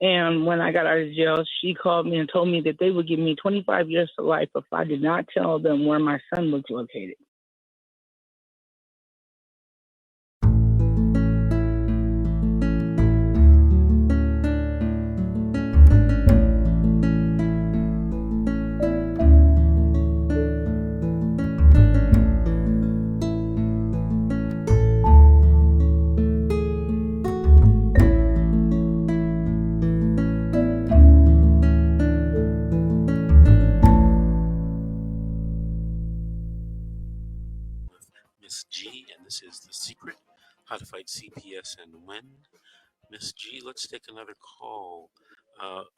And when I got out of jail, she called me and told me that they would give me 25 years to life if I did not tell them where my son was located. Miss G, and this is The Secret, How to Fight CPS and Win. Miss G, let's take another call.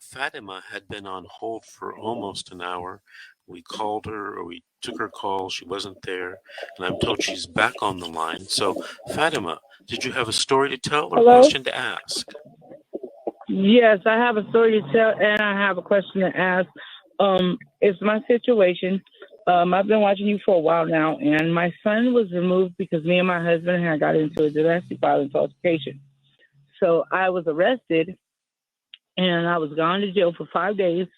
Fatima had been on hold for almost an hour. We called her, or we took her call. She wasn't there, and I'm told she's back on the line. So, Fatima, did you have a story to tell or a question to ask? Yes, I have a story to tell, and I have a question to ask. It's my situation. I've been watching you for a while now, and my son was removed because me and my husband had got into a domestic violence altercation. So I was arrested, and I was gone to jail for 5 days,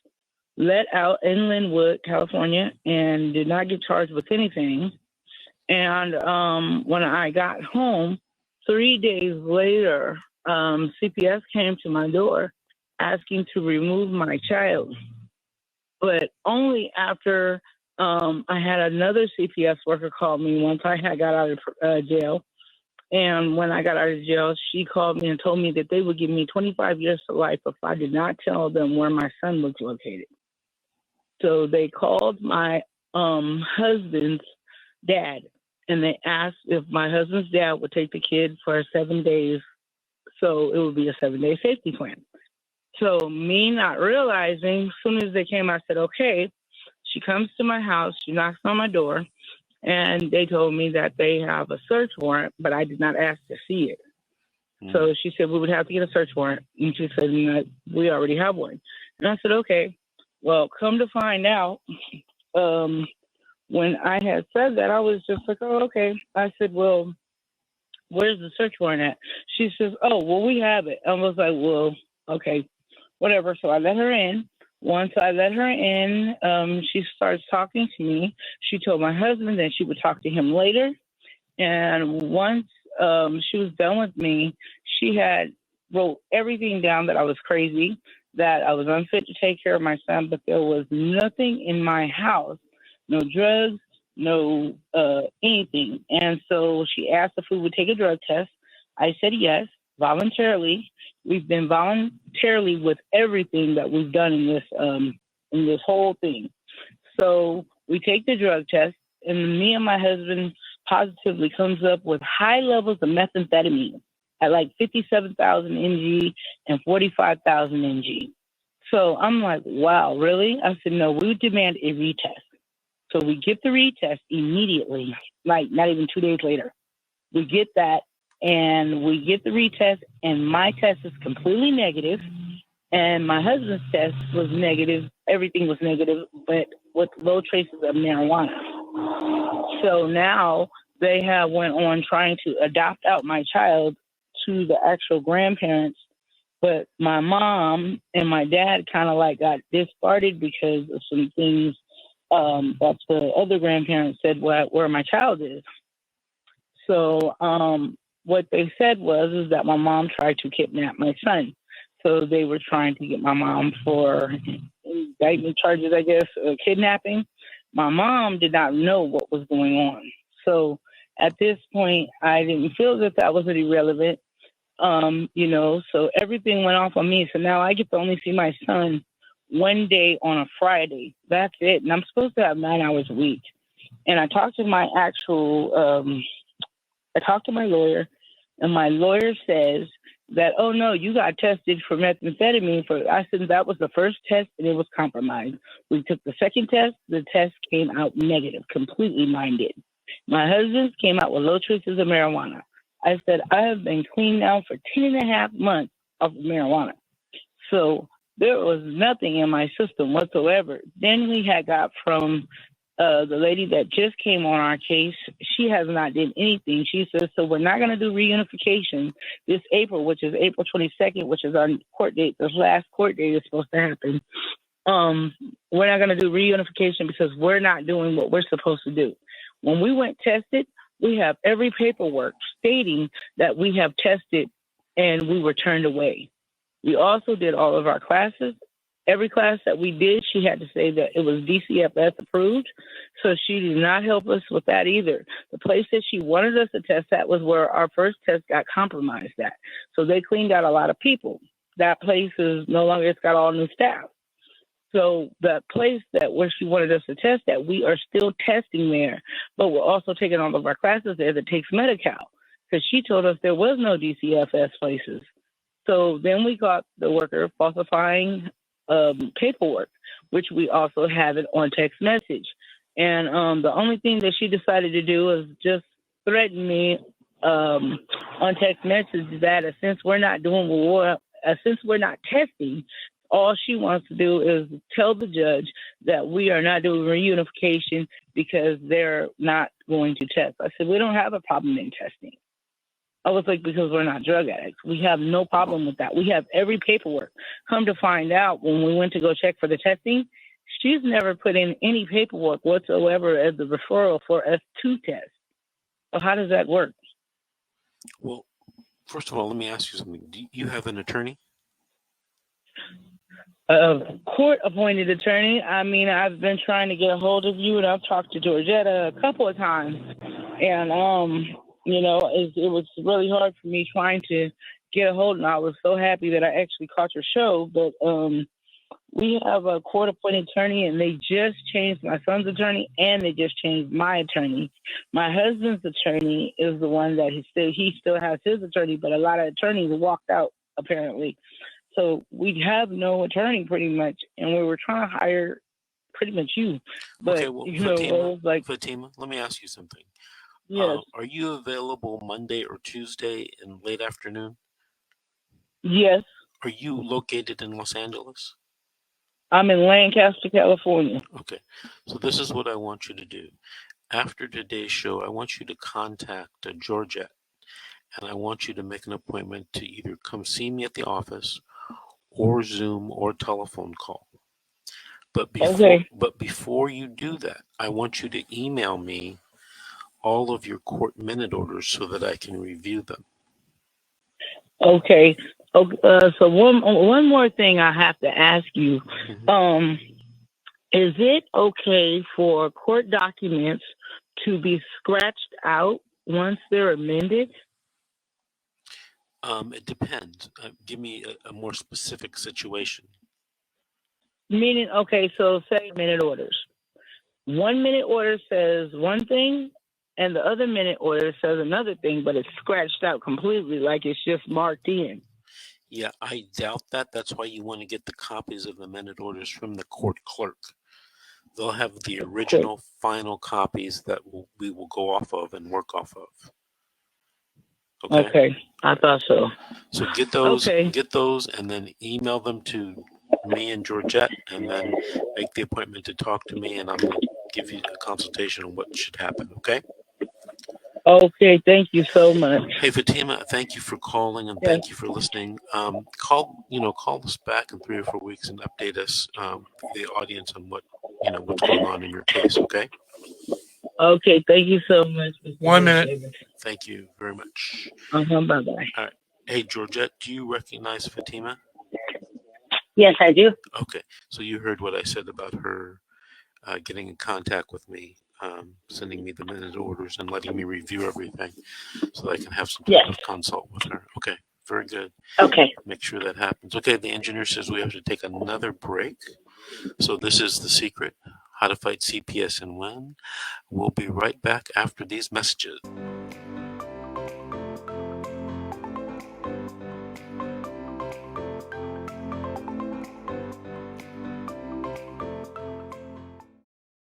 let out in Linwood, California, and did not get charged with anything. And when I got home, 3 days later, CPS came to my door asking to remove my child, but only after I had another CPS worker call me once I had got out of jail. And when I got out of jail, she called me and told me that they would give me 25 years to life if I did not tell them where my son was located. So they called my husband's dad, and they asked if my husband's dad would take the kid for 7 days, so it would be a 7-day safety plan. So me not realizing, as soon as they came, I said, okay. She comes to my house, she knocks on my door, and they told me that they have a search warrant, but I did not ask to see it. So she said we would have to get a search warrant, and she said we already have one. And I said, okay. Well, come to find out, when I had said that, I was just like, oh, okay. I said, well, where's the search warrant at? She says, oh, well, we have it. I was like, well, okay, whatever. So I let her in. Once I let her in, she starts talking to me. She told my husband that she would talk to him later. And once she was done with me, she had wrote everything down that I was crazy, that I was unfit to take care of my son, but there was nothing in my house, no drugs, no anything. And so she asked if we would take a drug test. I said yes, voluntarily. We've been voluntarily with everything that we've done in this whole thing. So we take the drug test, and me and my husband positively comes up with high levels of methamphetamine at like 57,000 ng and 45,000 ng. So I'm like, wow, really? I said, no, we demand a retest. So we get the retest immediately, like not even 2 days later. We get that, and we get the retest, and my test is completely negative, and my husband's test was negative. Everything was negative, but with low traces of marijuana. So now they have went on trying to adopt out my child to the actual grandparents, but my mom and my dad kind of like got discarded because of some things that the other grandparents said where my child is. So what they said is that my mom tried to kidnap my son. So they were trying to get my mom for indictment charges, I guess, kidnapping. My mom did not know what was going on. So at this point, I didn't feel that was irrelevant, so everything went off on me. So now I get to only see my son 1 day on a Friday. That's it. And I'm supposed to have 9 hours a week. And I talked to my lawyer, and my lawyer says that, oh, no, you got tested for methamphetamine. I said that was the first test, and it was compromised. We took the second test. The test came out negative, completely mine did. My husband's came out with low traces of marijuana. I said, I have been clean now for 10 and a half months of marijuana. So there was nothing in my system whatsoever. Then we had got from the lady that just came on our case, she has not did anything. She says, so we're not going to do reunification this April, which is April 22nd, which is our court date. The last court date is supposed to happen. We're not going to do reunification because we're not doing what we're supposed to do. When we went tested, we have every paperwork stating that we have tested and we were turned away. We also did all of our classes. Every class that we did, she had to say that it was DCFS approved. So she did not help us with that either. The place that she wanted us to test at was where our first test got compromised at. So they cleaned out a lot of people. That place is no longer, it's got all new staff. So the place that where she wanted us to test at, we are still testing there, but we're also taking all of our classes there that takes Medi-Cal because she told us there was no DCFS places. So then we got the worker falsifying paperwork, which we also have it on text message. And the only thing that she decided to do is just threaten me on text message that since we're not doing since we're not testing, all she wants to do is tell the judge that we are not doing reunification because they're not going to test. I said, we don't have a problem in testing. I was like, because we're not drug addicts. We have no problem with that. We have every paperwork. Come to find out, when we went to go check for the testing, she's never put in any paperwork whatsoever as the referral for us to test. So how does that work? Well, first of all, let me ask you something. Do you have an attorney? A court-appointed attorney. I mean, I've been trying to get a hold of you, and I've talked to Georgetta a couple of times. And, it was really hard for me trying to get a hold, and I was so happy that I actually caught your show. But we have a court-appointed attorney, and they just changed my son's attorney, and they just changed my attorney. My husband's attorney is the one that he still has his attorney, but a lot of attorneys walked out, apparently. So we have no attorney pretty much, and we were trying to hire pretty much you. But, okay, well, Fatima, let me ask you something. Yes. Are you available Monday or Tuesday in late afternoon? Yes. Are you located in Los Angeles? I'm in Lancaster, California. Okay, so this is what I want you to do. After today's show, I want you to contact Georgette, and I want you to make an appointment to either come see me at the office or Zoom or telephone call. But before you do that, I want you to email me all of your court minute orders so that I can review them. Okay. So one more thing I have to ask you. Mm-hmm. Is it okay for court documents to be scratched out once they're amended? It depends. Give me a more specific situation. Meaning, okay, so say minute orders. 1 minute order says one thing, and the other minute order says another thing, but it's scratched out completely, like it's just marked in. Yeah, I doubt that. That's why you want to get the copies of the minute orders from the court clerk. They'll have the original final copies that we will go off of and work off of. Okay, I thought so. So get those, and then email them to me and Georgette, and then make the appointment to talk to me, and I'm going to give you a consultation on what should happen, okay? Okay, thank you so much. Hey, Fatima, thank you for calling, and thank you for listening. Call us back in 3 or 4 weeks and update us, the audience, on what's going on in your case, okay? Okay, thank you so much. 1 minute. Thank you very much. Bye-bye. All right. Hey, Georgette, do you recognize Fatima? Yes, I do. Okay, so you heard what I said about her getting in contact with me, sending me the minute orders and letting me review everything so that I can have some type of consult with her. Okay, very good. Okay. Make sure that happens. Okay, the engineer says we have to take another break. So this is The Secret, How to Fight CPS and Win. We'll be right back after these messages.